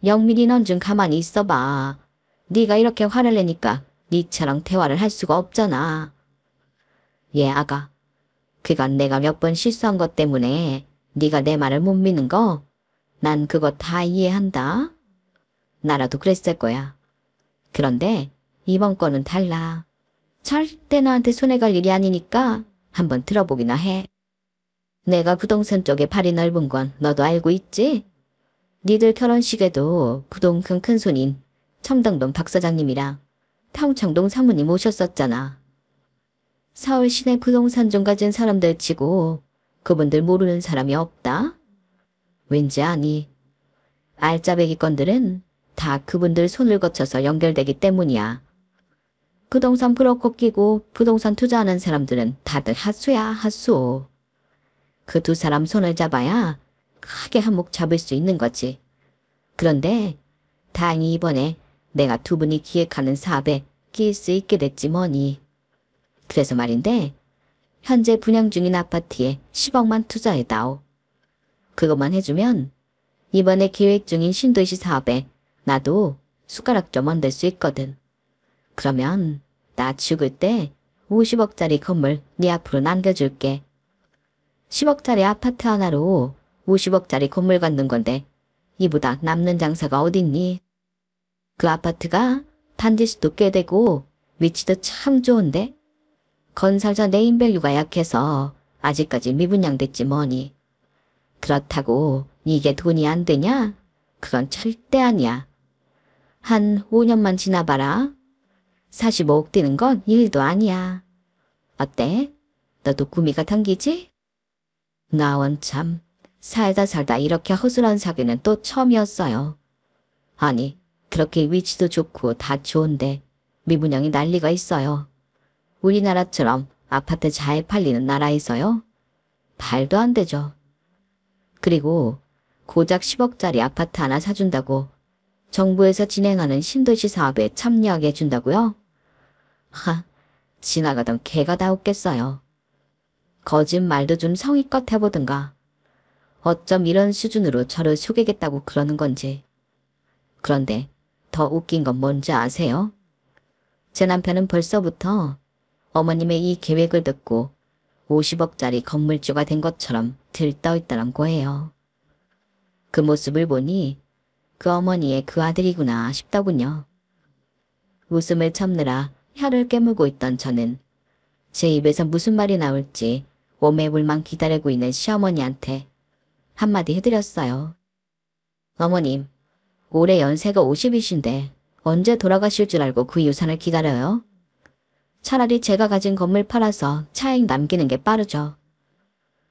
Speaker 1: 영민이 넌 좀 가만히 있어봐. 네가 이렇게 화를 내니까 니처럼 대화를 할 수가 없잖아. 예, 아가. 그건 내가 몇 번 실수한 것 때문에 네가 내 말을 못 믿는 거? 난 그거 다 이해한다. 나라도 그랬을 거야. 그런데 이번 건은 달라. 절대 너한테 손해갈 일이 아니니까 한번 들어보기나 해. 내가 부동산 쪽에 발이 넓은 건 너도 알고 있지? 니들 결혼식에도 부동산 큰손인 첨당동 박 사장님이랑 평창동 사모님 오셨었잖아. 서울 시내 부동산 좀 가진 사람들 치고 그분들 모르는 사람이 없다? 왠지 아니. 알짜배기 건들은 다 그분들 손을 거쳐서 연결되기 때문이야. 부동산 브로커 끼고 부동산 투자하는 사람들은 다들 핫수야, 핫수. 그 두 사람 손을 잡아야 크게 한몫 잡을 수 있는 거지. 그런데 다행히 이번에 내가 두 분이 기획하는 사업에 끼일 수 있게 됐지 뭐니. 그래서 말인데 현재 분양 중인 아파트에 10억만 투자해다오. 그것만 해주면 이번에 계획 중인 신도시 사업에 나도 숟가락 좀 얹을 수 있거든. 그러면 나 죽을 때 50억짜리 건물 네 앞으로 남겨줄게. 10억짜리 아파트 하나로 50억짜리 건물 갖는 건데 이보다 남는 장사가 어딨니? 그 아파트가 단지수도 꽤 되고 위치도 참 좋은데 건설사 네임밸류가 약해서 아직까지 미분양됐지 뭐니. 그렇다고 이게 돈이 안 되냐? 그건 절대 아니야. 한 5년만 지나봐라. 45억 뛰는 건 일도 아니야. 어때? 너도 구미가 당기지? 나 원참 살다 이렇게 허술한 사기는 또 처음이었어요. 아니, 그렇게 위치도 좋고 다 좋은데 미분양이 난리가 있어요. 우리나라처럼 아파트 잘 팔리는 나라에서요? 말도 안 되죠. 그리고 고작 10억짜리 아파트 하나 사준다고 정부에서 진행하는 신도시 사업에 참여하게 해준다고요? 하, 지나가던 개가 다 웃겠어요. 거짓말도 좀 성의껏 해보든가. 어쩜 이런 수준으로 저를 속이겠다고 그러는 건지. 그런데 더 웃긴 건 뭔지 아세요? 제 남편은 벌써부터 어머님의 이 계획을 듣고 50억짜리 건물주가 된 것처럼 들떠있더란 거예요. 그 모습을 보니 그 어머니의 그 아들이구나 싶더군요. 웃음을 참느라 혀를 깨물고 있던 저는 제 입에서 무슨 말이 나올지 오매불망 기다리고 있는 시어머니한테 한마디 해드렸어요. 어머님, 올해 연세가 50이신데 언제 돌아가실 줄 알고 그 유산을 기다려요? 차라리 제가 가진 건물 팔아서 차익 남기는 게 빠르죠.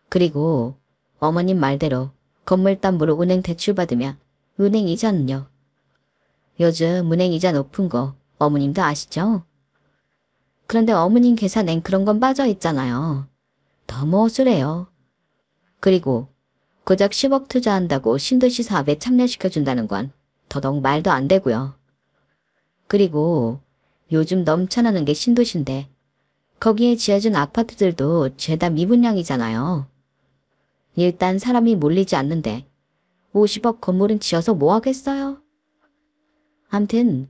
Speaker 1: 그리고 어머님 말대로 건물 담보로 은행 대출 받으면 은행 이자는요. 요즘 은행 이자 높은 거 어머님도 아시죠? 그런데 어머님 계산엔 그런 건 빠져 있잖아요. 너무 허술해요. 그리고 고작 10억 투자한다고 신도시 사업에 참여시켜준다는 건 더더욱 말도 안 되고요. 그리고 요즘 넘쳐나는 게 신도시인데 거기에 지어진 아파트들도 죄다 미분양이잖아요. 일단 사람이 몰리지 않는데 50억 건물은 지어서 뭐 하겠어요? 암튼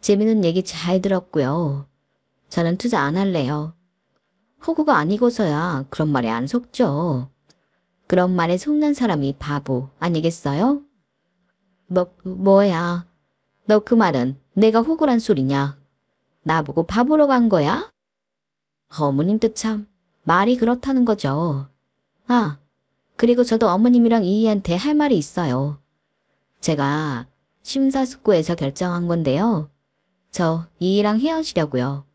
Speaker 1: 재미있는 얘기 잘 들었고요. 저는 투자 안 할래요. 호구가 아니고서야 그런 말에 안 속죠. 그런 말에 속는 사람이 바보 아니겠어요? 뭐야? 너 그 말은 내가 호구란 소리냐? 나보고 바보로 간 거야? 어머님도 참 말이 그렇다는 거죠. 아, 그리고 저도 어머님이랑 이희한테 할 말이 있어요. 제가 심사숙고해서 결정한 건데요. 저 이희랑 헤어지려고요.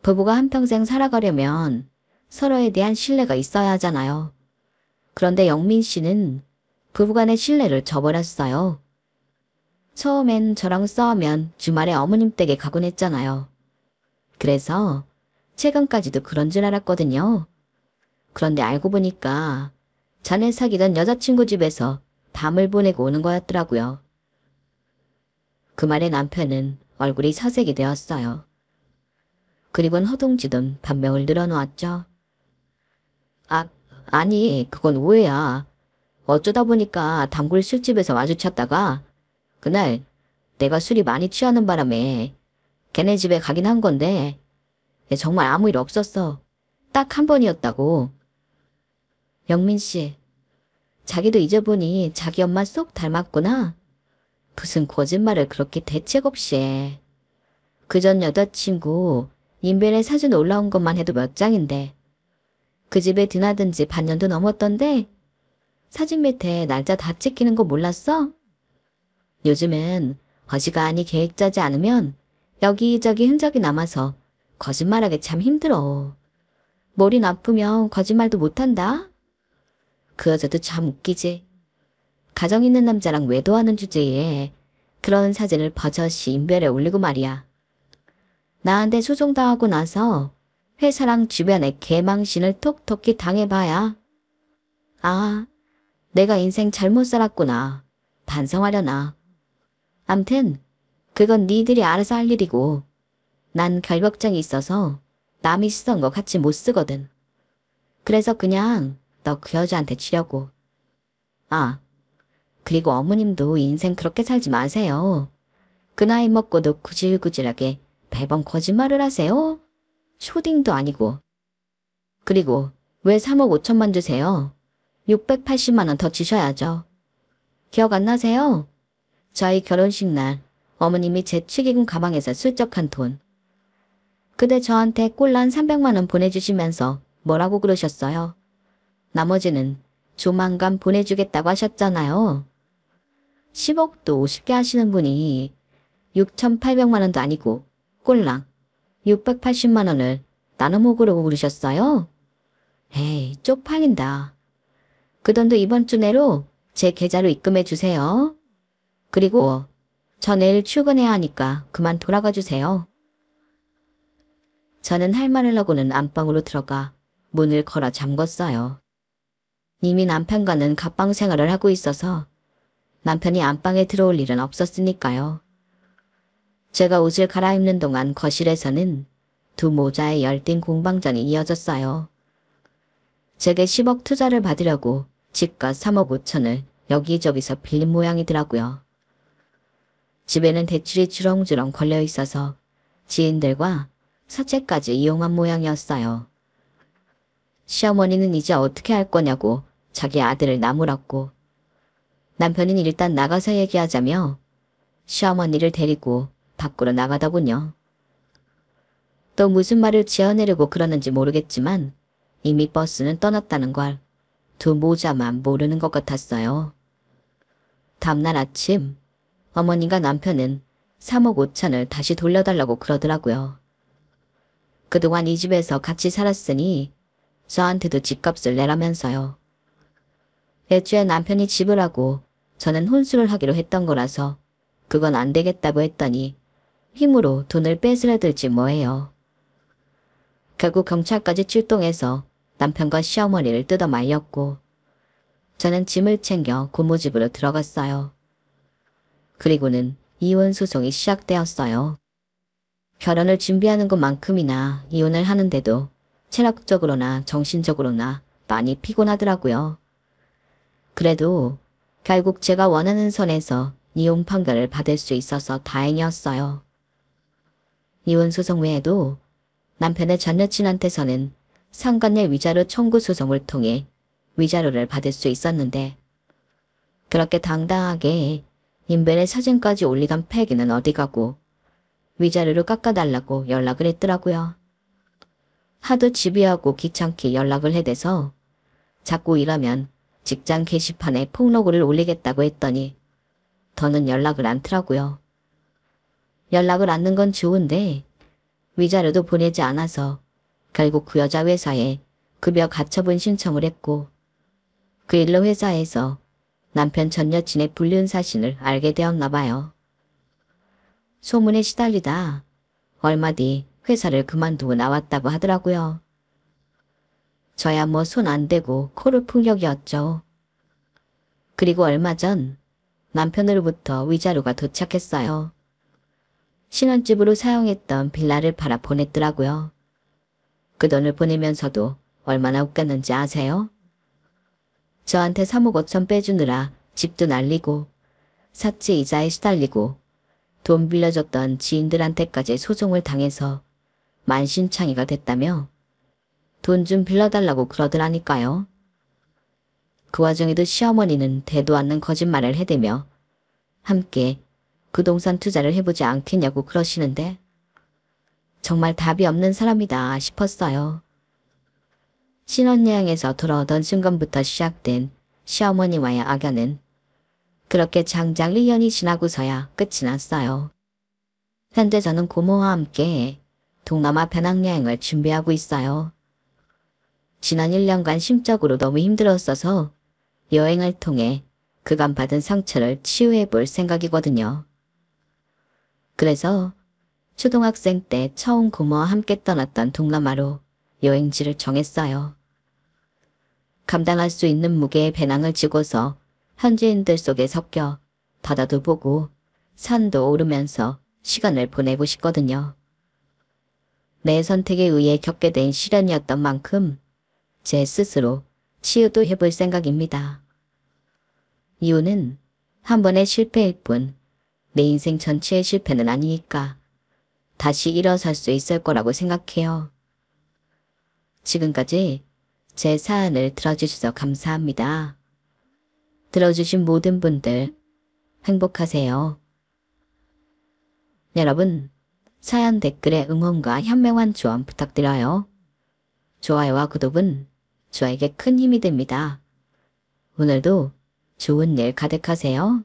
Speaker 1: 부부가 한평생 살아가려면 서로에 대한 신뢰가 있어야 하잖아요. 그런데 영민 씨는 부부간의 신뢰를 저버렸어요. 처음엔 저랑 싸우면 주말에 어머님 댁에 가곤 했잖아요. 그래서 최근까지도 그런 줄 알았거든요. 그런데 알고 보니까 전에 사귀던 여자친구 집에서 밤을 보내고 오는 거였더라고요. 그 말에 남편은 얼굴이 사색이 되었어요. 그리고는 허둥지둥 반명을 늘어놓았죠. 아니 그건 오해야. 어쩌다 보니까 단골 술집에서 마주쳤다가 그날 내가 술이 많이 취하는 바람에 걔네 집에 가긴 한 건데 정말 아무 일 없었어. 딱 한 번이었다고. 영민 씨, 자기도 이제 보니 자기 엄마 쏙 닮았구나. 무슨 거짓말을 그렇게 대책 없이 해. 그전 여자친구 인별에 사진 올라온 것만 해도 몇 장인데 그 집에 드나든 지 반년도 넘었던데 사진 밑에 날짜 다 찍히는 거 몰랐어? 요즘은 어지간히 계획 짜지 않으면 여기저기 흔적이 남아서 거짓말하기 참 힘들어. 머리 나쁘면 거짓말도 못한다. 그 여자도 참 웃기지. 가정 있는 남자랑 외도하는 주제에 그런 사진을 버젓이 인별에 올리고 말이야. 나한테 소송당하고 나서 회사랑 주변에 개망신을 톡톡히 당해봐야 아, 내가 인생 잘못 살았구나. 반성하려나. 암튼 그건 니들이 알아서 할 일이고 난 결벽증이 있어서 남이 쓰던 거 같이 못 쓰거든. 그래서 그냥 너 그 여자한테 주려고. 아, 그리고 어머님도 인생 그렇게 살지 마세요. 그 나이 먹고도 구질구질하게 매번 거짓말을 하세요? 초딩도 아니고. 그리고 왜 3억 5천만 주세요? 680만 원 더 주셔야죠. 기억 안 나세요? 저희 결혼식 날 어머님이 제 축의금 가방에서 슬쩍한 돈. 그때 저한테 꼴랑 300만 원 보내주시면서 뭐라고 그러셨어요? 나머지는 조만간 보내주겠다고 하셨잖아요. 10억도 50개 하시는 분이 6,800만 원도 아니고 꼴랑 680만 원을 나눠 먹으려고 그러셨어요? 에이, 쪽팔린다. 그 돈도 이번 주 내로 제 계좌로 입금해 주세요. 그리고 저 내일 출근해야 하니까 그만 돌아가 주세요. 저는 할 말을 하고는 안방으로 들어가 문을 걸어 잠궜어요. 이미 남편과는 갑방 생활을 하고 있어서 남편이 안방에 들어올 일은 없었으니까요. 제가 옷을 갈아입는 동안 거실에서는 두 모자의 열띤 공방전이 이어졌어요. 제게 10억 투자를 받으려고 집값 3억 5천을 여기저기서 빌린 모양이더라고요. 집에는 대출이 주렁주렁 걸려 있어서 지인들과 사채까지 이용한 모양이었어요. 시어머니는 이제 어떻게 할 거냐고 자기 아들을 나무랐고, 남편은 일단 나가서 얘기하자며 시어머니를 데리고 밖으로 나가더군요. 또 무슨 말을 지어내려고 그러는지 모르겠지만 이미 버스는 떠났다는 걸 두 모자만 모르는 것 같았어요. 다음날 아침 어머니가 남편은 3억 5천을 다시 돌려달라고 그러더라고요. 그동안 이 집에서 같이 살았으니 저한테도 집값을 내라면서요. 애초에 남편이 지불하고 저는 혼수를 하기로 했던 거라서 그건 안 되겠다고 했더니 힘으로 돈을 뺏으려 들지 뭐예요. 결국 경찰까지 출동해서 남편과 시어머니를 뜯어 말렸고, 저는 짐을 챙겨 고모집으로 들어갔어요. 그리고는 이혼 소송이 시작되었어요. 결혼을 준비하는 것만큼이나 이혼을 하는데도 체력적으로나 정신적으로나 많이 피곤하더라고요. 그래도 결국 제가 원하는 선에서 이혼 판결을 받을 수 있어서 다행이었어요. 이혼 소송 외에도 남편의 전 여친한테서는 상간녀 위자료 청구 소송을 통해 위자료를 받을 수 있었는데, 그렇게 당당하게 인벤의 사진까지 올리던 패기는 어디 가고 위자료를 깎아달라고 연락을 했더라고요. 하도 집요하고 귀찮게 연락을 해대서 자꾸 이러면 직장 게시판에 폭로글을 올리겠다고 했더니 더는 연락을 않더라고요. 연락을 않는 건 좋은데 위자료도 보내지 않아서 결국 그 여자 회사에 급여 가처분 신청을 했고, 그 일로 회사에서 남편 전 여친의 불륜 사실을 알게 되었나 봐요. 소문에 시달리다 얼마 뒤 회사를 그만두고 나왔다고 하더라고요. 저야 뭐 손 안 대고 코를 풍격이었죠. 그리고 얼마 전 남편으로부터 위자료가 도착했어요. 신혼집으로 사용했던 빌라를 팔아 보냈더라고요. 그 돈을 보내면서도 얼마나 웃겼는지 아세요? 저한테 3억 5천 빼주느라 집도 날리고 사채 이자에 시달리고 돈 빌려줬던 지인들한테까지 소송을 당해서 만신창이가 됐다며 돈 좀 빌려달라고 그러더라니까요. 그 와중에도 시어머니는 대도 않는 거짓말을 해대며 함께 부동산 투자를 해보지 않겠냐고 그러시는데 정말 답이 없는 사람이다 싶었어요. 신혼여행에서 돌아오던 순간부터 시작된 시어머니와의 악연은 그렇게 장장 1년이 지나고서야 끝이 났어요. 현재 저는 고모와 함께 동남아 배낭여행을 준비하고 있어요. 지난 1년간 심적으로 너무 힘들었어서 여행을 통해 그간 받은 상처를 치유해 볼 생각이거든요. 그래서 초등학생 때 처음 고모와 함께 떠났던 동남아로 여행지를 정했어요. 감당할 수 있는 무게의 배낭을 지고서 현지인들 속에 섞여 바다도 보고 산도 오르면서 시간을 보내고 싶거든요. 내 선택에 의해 겪게 된 시련이었던 만큼 제 스스로 치유도 해볼 생각입니다. 이유는 한 번의 실패일 뿐 내 인생 전체의 실패는 아니니까 다시 일어설 수 있을 거라고 생각해요. 지금까지 제 사연을 들어주셔서 감사합니다. 들어주신 모든 분들 행복하세요. 여러분, 사연 댓글에 응원과 현명한 조언 부탁드려요. 좋아요와 구독은 저에게 큰 힘이 됩니다. 오늘도 좋은 일 가득하세요.